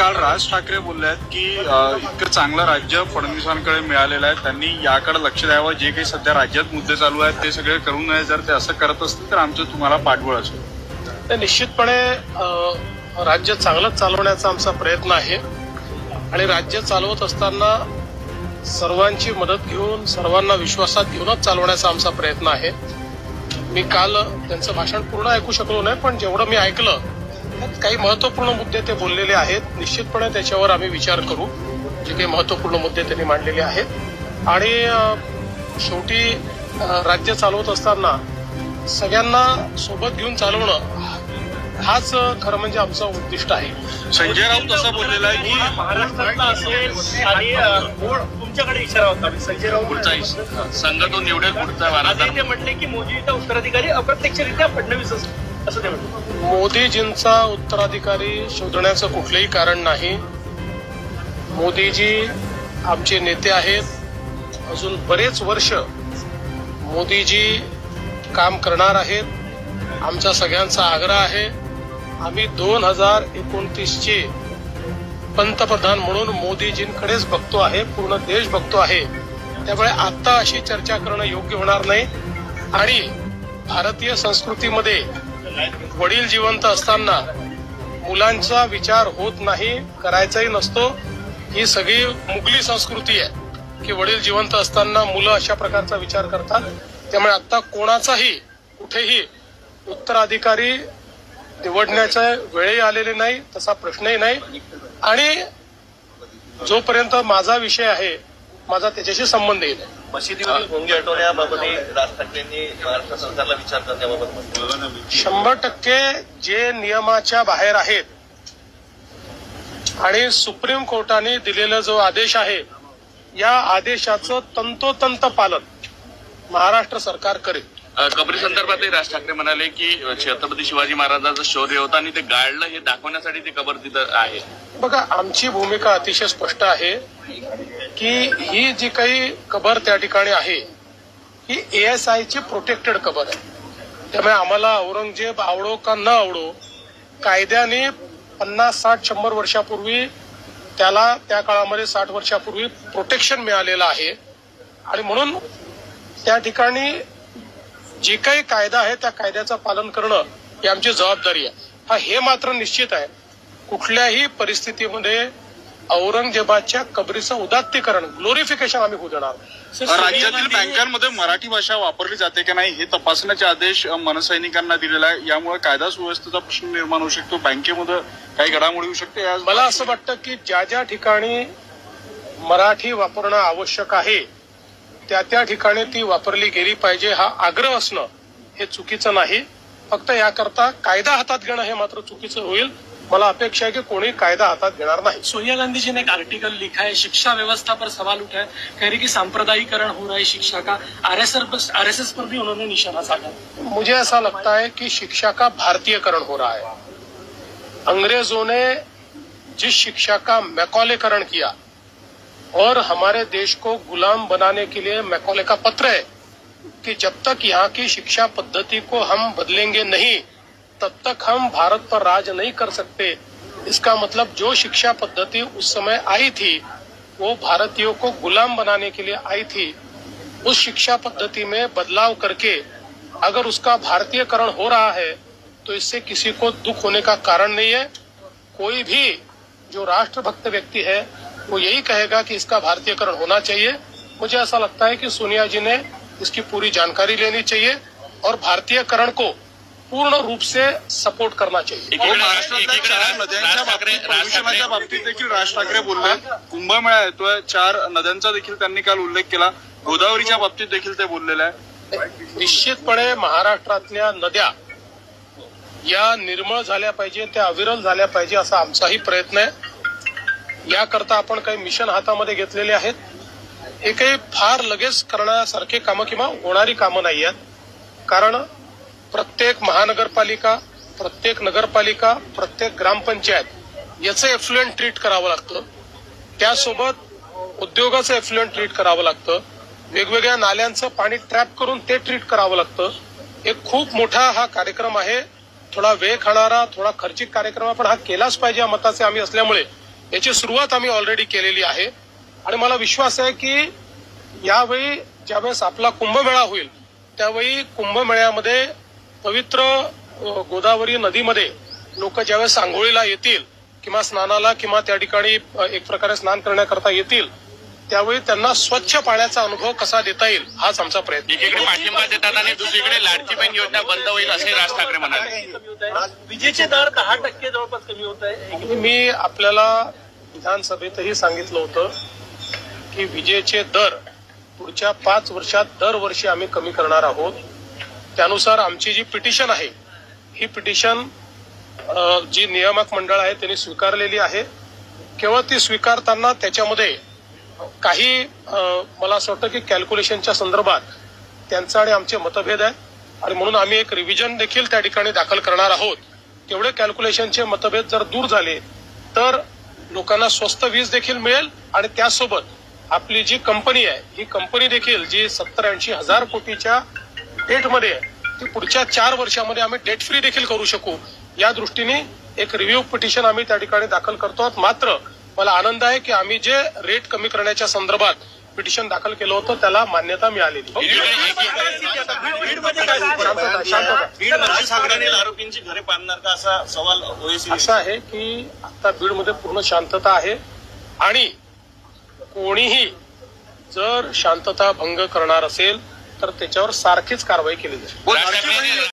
काल राज ठाकरे बोलले आहेत की इतकं चांगलं राज्य फडणवीसांकडे मिळालेलं आहे, त्यांनी याकडे लक्ष द्यावं. जे काही सध्या राज्यात मुद्दे चालू आहेत ते सगळे करू नये. जर ते असं करत असतील तर आमचं तुम्हाला पाठबळ असेल. तर निश्चितपणे राज्य चांगलं चालवण्याचा आमचा प्रयत्न आहे आणि राज्य चालवत असताना सर्वांची मदत घेऊन सर्वांना विश्वासात घेऊनच चालवण्याचा आमचा प्रयत्न आहे. मी काल त्यांचं भाषण पूर्ण ऐकू शकलो नाही, पण जेवढं मी ऐकलं त्यात काही महत्वपूर्ण मुद्दे ते बोललेले आहेत. निश्चितपणे त्याच्यावर आम्ही विचार करू. जे काही महत्वपूर्ण मुद्दे त्यांनी मांडलेले आहेत आणि शेवटी राज्य चालवत असताना सगळ्यांना सोबत घेऊन चालवणं हाच खरं म्हणजे आमचं उद्दिष्ट आहे. संजय राऊत असं बोललेला आहे की महाराष्ट्रातला असेल आणि तुमच्याकडे इशारा होता संजय राऊत पुढचा संघातून निवडेल पुढचा वारा. ते म्हटले की मोदीचा उत्तराधिकारी अप्रत्यक्षरित्या फडणवीस असं ते म्हटलं. मोदीजींचा उत्तराधिकारी शोधण्याचं कुठलंही कारण नाही. मोदीजी आमचे नेते आहेत. अजून बरेच वर्ष मोदीजी काम करणार आहेत. आमचा सगळ्यांचा आग्रह आहे. आम्ही 2029चे पंतप्रधान म्हणून मोदीजींकडेच बघतो आहे. पूर्ण देश बघतो आहे. त्यामुळे आता अशी चर्चा करणं योग्य होणार नाही. आणि भारतीय संस्कृतीमध्ये वडील जिवंत असताना मुलांचा विचार होत नाही, करायचाही नसतो. ही सगळी मुघली संस्कृती आहे की वडील जिवंत असताना मुलं अशा प्रकारचा विचार करतात. त्यामुळे आता कोणाचाही कुठेही उत्तराधिकारी निवडण्याच्या वेळही आलेले नाही, तसा प्रश्नही नाही. आणि जोपर्यंत माझा विषय आहे माझा त्याच्याशी संबंध येईल. मशिदीवरील भोंगे हटवण्याबाबत राज ठाकरेंनी महाराष्ट्र सरकारला विचार करण्याबाबत 100% जे नियमाच्या बाहेर आहेत आणि सुप्रीम कोर्टाने दिलेला जो आदेश आहे या आदेशाचं तंतोतंत पालन महाराष्ट्र सरकार करेल. कबरी संदर्भातही राज ठाकरे म्हणाले की छत्रपती शिवाजी महाराजांचं शौर्य होतं आणि ते गाळलं हे दाखवण्यासाठी ते कबर तिथं आहे. बघा, आमची भूमिका अतिशय स्पष्ट आहे की ही जी काही कबर त्या ठिकाणी आहे ही ASI ची प्रोटेक्टेड कबर आहे. त्यामुळे आम्हाला औरंगजेब आवडो का न आवडो कायद्याने 50, 60, 100 वर्षापूर्वी त्याला त्या काळामध्ये 60 वर्षापूर्वी प्रोटेक्शन मिळालेलं आहे. आणि म्हणून त्या ठिकाणी जे काही कायदा आहे त्या कायद्याचं पालन करणं ही आमची जबाबदारी आहे. हे मात्र निश्चित आहे कुठल्याही परिस्थितीमध्ये औरंगजेबाच्या कबरीचं उदात्तीकरण ग्लोरिफिकेशन आम्ही होऊ देणार. राज्यातील बँकांमध्ये मराठी भाषा वापरली जाते की नाही हे तपासण्याचे आदेश मनसैनिकांना दिलेला आहे. यामुळे कायदा सुव्यवस्थेचा प्रश्न निर्माण होऊ शकतो. बँकेमध्ये काही घडामोडी होऊ शकते. मला असं वाटतं की ज्या ज्या ठिकाणी मराठी वापरणं आवश्यक आहे त्या ठिकाणी ती वापरली गेली पाहिजे. हा आग्रह असणं हे चुकीचं नाही. फक्त याकरता कायदा हातात घेणं हे मात्र चुकीचं होईल. मला अपेक्षा है कि कोई कायदा हाथ घेणार नहीं। सोनिया गांधी जी ने एक आर्टिकल लिखा है, शिक्षा व्यवस्था पर सवाल उठाया, कह रही कि सांप्रदायिकरण हो रहा है शिक्षा का। आरएसएस पर भी उन्होंने निशाना साधा। मुझे ऐसा लगता है कि शिक्षा का भारतीयकरण हो रहा है। अंग्रेजों ने जिस शिक्षा का मैकॉलेकरण किया और हमारे देश को गुलाम बनाने के लिए मैकॉले का पत्र है कि जब तक यहाँ की शिक्षा पद्धति को हम बदलेंगे नहीं तब तक हम भारत पर राज नहीं कर सकते। इसका मतलब जो शिक्षा पद्धति उस समय आई थी वो भारतीयों को गुलाम बनाने के लिए आई थी। उस शिक्षा पद्धति में बदलाव करके अगर उसका भारतीयकरण हो रहा है तो इससे किसी को दुख होने का कारण नहीं है। कोई भी जो राष्ट्रभक्त व्यक्ति है वो यही कहेगा कि इसका भारतीयकरण होना चाहिए। मुझे ऐसा लगता है कि सोनिया जी ने इसकी पूरी जानकारी लेनी चाहिए और भारतीयकरण को पूर्ण रूप से सपोर्ट करना चाहिए। नद्यांच्या बाबतीत देखील राज ठाकरे बोलले, कुंभमेळा येतोय, 4 नद्यांचा देखील त्यांनी काल उल्लेख केला, गोदावरीच्या बाबतीत देखील ते बोललेले आहे। निश्चितपणे महाराष्ट्रातल्या नद्या या निर्मळ झाल्या पाहिजे, त्या अविरल झाल्या पाहिजे असा आमचाही प्रयत्न आहे। याकरता आपण काही मिशन हातामध्ये घेतलेले आहेत। हे काही फार लगेच करण्यासारखे कामं किंवा होणारी कामं नाही आहेत, कारण प्रत्येक महानगरपालिका, प्रत्येक नगरपालिका, प्रत्येक ग्रामपंचायत याचं एफ्लुएंट ट्रीट करावं लागतं, त्यासोबत उद्योगाचं एफ्लुएंट ट्रीट करावं लागतं, वेगवेगळ्या नाल्यांचं पाणी ट्रॅप करून ते ट्रीट करावं लागतं। एक खूप मोठा हा कार्यक्रम आहे, थोडा वेळ खाणारा, थोडा खर्चिक कार्यक्रम, पण हा केलाच पाहिजे या मताचे आम्ही असल्यामुळे याची सुरुवात आम्ही ऑलरेडी केलेली आहे आणि मला विश्वास आहे की यावेळी ज्यावेळेस आपला कुंभमेळा होईल त्यावेळी कुंभमेळ्यामध्ये पवित्र गोदावरी नदीमध्ये लोक ज्यावेळेस आंघोळीला येतील किंवा स्नानाला किंवा त्या ठिकाणी एक प्रकारे स्नान करण्याकरता येतील त्यावेळी त्यांना स्वच्छ पाण्याचा अनुभव कसा देता येईल हाच आमचा प्रयत्न आहे. एकीकडे पाठिंबा देतात आणि दुसरीकडे लाडकी बहीण योजना बंद होईल असे राज ठाकरे म्हणाले. विजेचे दर 10% जवळपास कमी होत आहे. मी आपल्याला विधानसभेतही सांगितलं होतं की विजेचे दर पुढच्या 5 वर्षात दरवर्षी आम्ही कमी करणार आहोत. त्यानुसार आमची जी पिटिशन आहे ही पिटिशन जी नियामक मंडळ आहे त्यांनी स्वीकारलेली आहे. केवळ ती स्वीकारताना त्याच्यामध्ये काही मला असं वाटतं की कॅल्क्युलेशनच्या संदर्भात त्यांचा आणि आमचे मतभेद आहेत आणि म्हणून आम्ही एक रिव्हिजन देखील त्या ठिकाणी दाखल करणार आहोत. तेवढे कॅल्क्युलेशनचे मतभेद जर दूर झाले तर लोकांना स्वस्त वीज देखील मिळेल आणि त्यासोबत आपली जी कंपनी आहे ही कंपनी देखील जी 70-80 हजार कोटीच्या डेटमध्ये ती पुढच्या 4 वर्षामध्ये आम्ही डेट फ्री देखील करू शकू या दृष्टीने एक रिव्ह्यू पिटिशन आम्ही त्या ठिकाणी दाखल करतो आहोत. मात्र मला आनंद आहे की आम्ही जे रेट कमी करण्याच्या संदर्भात पिटिशन दाखल केलं होतं त्याला मान्यता मिळालेली. आरोपींची घरे पाडणार का असा सवाल ओएसी असा आहे की आता बीडमध्ये पूर्ण शांतता आहे आणि कोणीही जर शांतता भंग करणार असेल तर त्याच्यावर सारखीच कारवाई केली जाईल. राज ठाकरे